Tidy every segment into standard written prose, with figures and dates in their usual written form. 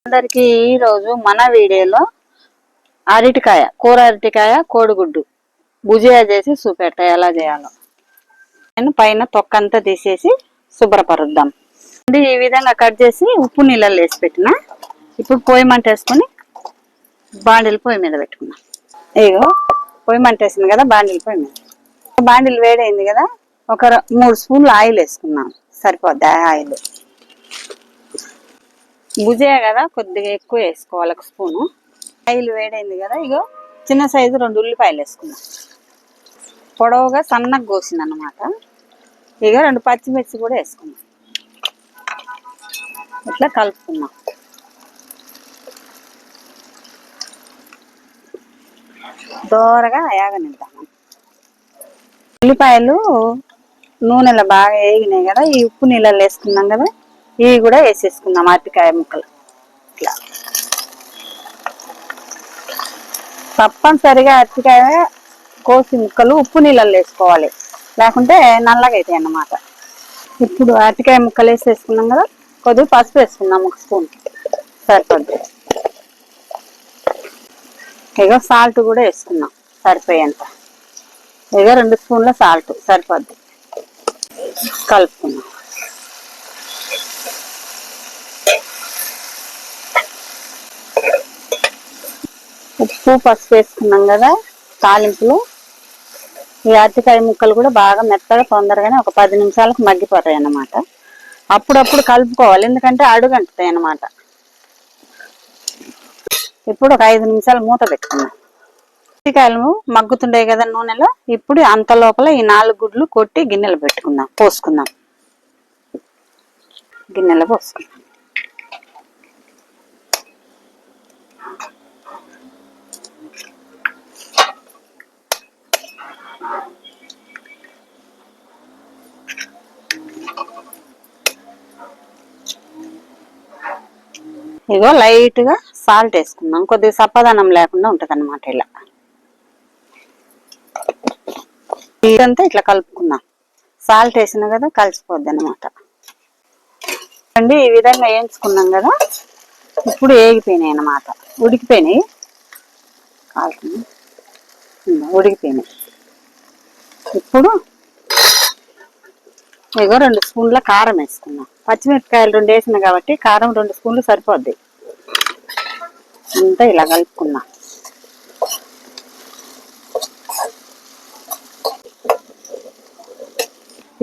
అందరికి ఈ రోజు మన వీడియోలో అరటికాయ కూర అరటికాయ కోడిగుడ్డు భుజియా చేసి చూపెడతా ఎలా చేయాలో. నేను పైన తొక్కంతా తీసేసి శుభ్రపరుద్దాం. ఈ విధంగా కట్ చేసి ఉప్పు నీళ్ళల్లో వేసి పెట్టిన. ఇప్పుడు పొయ్యి మంట వేసుకొని బాండిల్ పొయ్యి మీద పెట్టుకున్నాం. ఇగో పొయ్యి మంట వేసింది కదా, బాండిల్ పొయ్యి మీద. బాండిల్ వేడైంది కదా, ఒక 3 స్పూన్లు ఆయిల్ వేసుకున్నాం. సరిపోద్ది ఆయిల్. భుజియా కదా కొద్దిగా ఎక్కువ వేసుకోవాలి, 1 స్పూను. ఆయిల్ వేడైంది కదా, ఇగో చిన్న సైజు 2 ఉల్లిపాయలు వేసుకున్నాం. పొడవుగా సన్నగా కోసింది అన్నమాట. ఇక 2 పచ్చిమిర్చి కూడా వేసుకున్నాం. ఇట్లా కలుపుకున్నాం. దోరగా యాగనిద్దాం. ఉల్లిపాయలు నూనెలో బాగా వేగినాయి కదా, ఈ ఉప్పు నీళ్ళల్లో వేసుకున్నాం కదా, ఇవి కూడా వేసేసుకుందాం. అరటికాయ ముక్కలు ఇట్లా తప్పనిసరిగా అరటికాయ కోసి ముక్కలు ఉప్పు నీళ్ళల్లో వేసుకోవాలి, లేకుంటే నల్లగా అవుతాయి అన్నమాట. ఇప్పుడు అరటికాయ ముక్కలు వేసేసుకున్నాం కదా, కొద్దిగా పసుపు వేసుకుందాం, 1 స్పూన్ సరిపోద్ది. ఇక సాల్ట్ కూడా వేసుకున్నాం సరిపోయేంత. ఇక 2 స్పూన్ల సాల్ట్ సరిపోద్ది. కలుపుకున్నాం. ఉప్పు పసుపు వేసుకున్నాం కదా తాలింపులు. ఈ అరటికాయ ముక్కలు కూడా బాగా మెత్తగా తొందరగానే ఒక 10 నిమిషాలకు మగ్గిపోతాయి అన్నమాట. అప్పుడప్పుడు కలుపుకోవాలి, ఎందుకంటే అడుగంటుతాయి అన్నమాట. ఇప్పుడు ఒక 5 నిమిషాలు మూత పెట్టుకున్నాం. అరటికాయలు మగ్గుతుండే కదా నూనెలో. ఇప్పుడు అంత లోపల ఈ 4 గుడ్లు కొట్టి గిన్నెలు పెట్టుకుందాం, పోసుకుందాం. గిన్నెలో పోసుకుందాం. ఇగో లైట్ గా సాల్ట్ వేసుకుందాం, కొద్దిగా సప్పదనం లేకుండా ఉంటది అన్నమాట. ఇలా ఇదంతా ఇట్లా కలుపుకుందాం. సాల్ట్ వేసినా కదా కలిసిపోద్ది అన్నమాట. అండి ఈ విధంగా వేయించుకున్నాం కదా, ఇప్పుడు వేగిపోయినాయి అన్నమాట, ఉడికిపోయినాయి. ఉడికిపోయినాయి. ఇప్పుడు ఇగో 2 స్పూన్ల కారం వేసుకున్నాం. పచ్చిమిరపకాయలు 2 వేసినా కాబట్టి కారం 2 స్పూన్లు సరిపోద్ది. అంతా ఇలా కలుపుకున్నాం.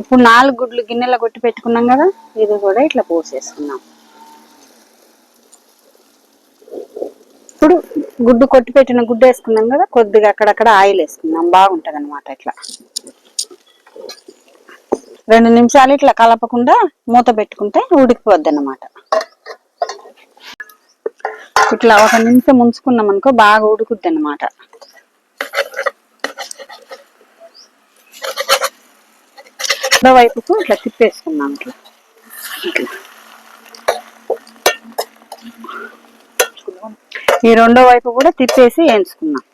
ఇప్పుడు 4 గుడ్లు గిన్నెలో కొట్టి పెట్టుకున్నాం కదా, ఇది కూడా ఇట్లా పోసేసుకున్నాం. ఇప్పుడు గుడ్డు కొట్టి పెట్టిన గుడ్డు వేసుకున్నాం కదా, కొద్దిగా అక్కడక్కడ ఆయిల్ వేసుకున్నాం, బాగుంటది అన్నమాట. ఇట్లా 2 నిమిషాలు ఇట్లా కలపకుండా మూత పెట్టుకుంటే ఉడికిపోద్ది అన్నమాట. ఇట్లా 1 నిమిషం ఉంచుకున్నాం అనుకో బాగా ఉడుకుద్ది అన్నమాట. రెండో వైపుకు ఇట్లా తిప్పేసుకున్నాం. ఈ రెండో వైపు కూడా తిప్పేసి వేయించుకున్నాం.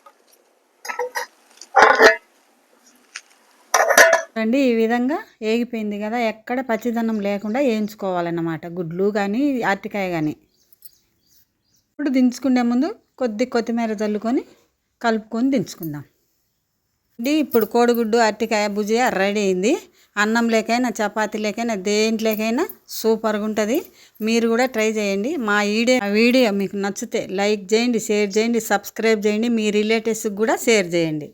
అండి ఈ విధంగా వేగిపోయింది కదా, ఎక్కడ పచ్చిదనం లేకుండా వేయించుకోవాలన్నమాట గుడ్లు కానీ అరటికాయ కానీ. ఇప్పుడు దించుకునే ముందు కొత్తిమీర చల్లుకొని కలుపుకొని దించుకుందాం. ఇప్పుడు కోడిగుడ్డు అరటికాయ భుజియా రెడీ అయింది. అన్నం లేకైనా చపాతీ లేకైనా దేంట్లోకైనా సూపర్గా ఉంటుంది. మీరు కూడా ట్రై చేయండి. మా వీడియో మీకు నచ్చితే లైక్ చేయండి, షేర్ చేయండి, సబ్స్క్రైబ్ చేయండి. మీ రిలేటివ్స్కి కూడా షేర్ చేయండి.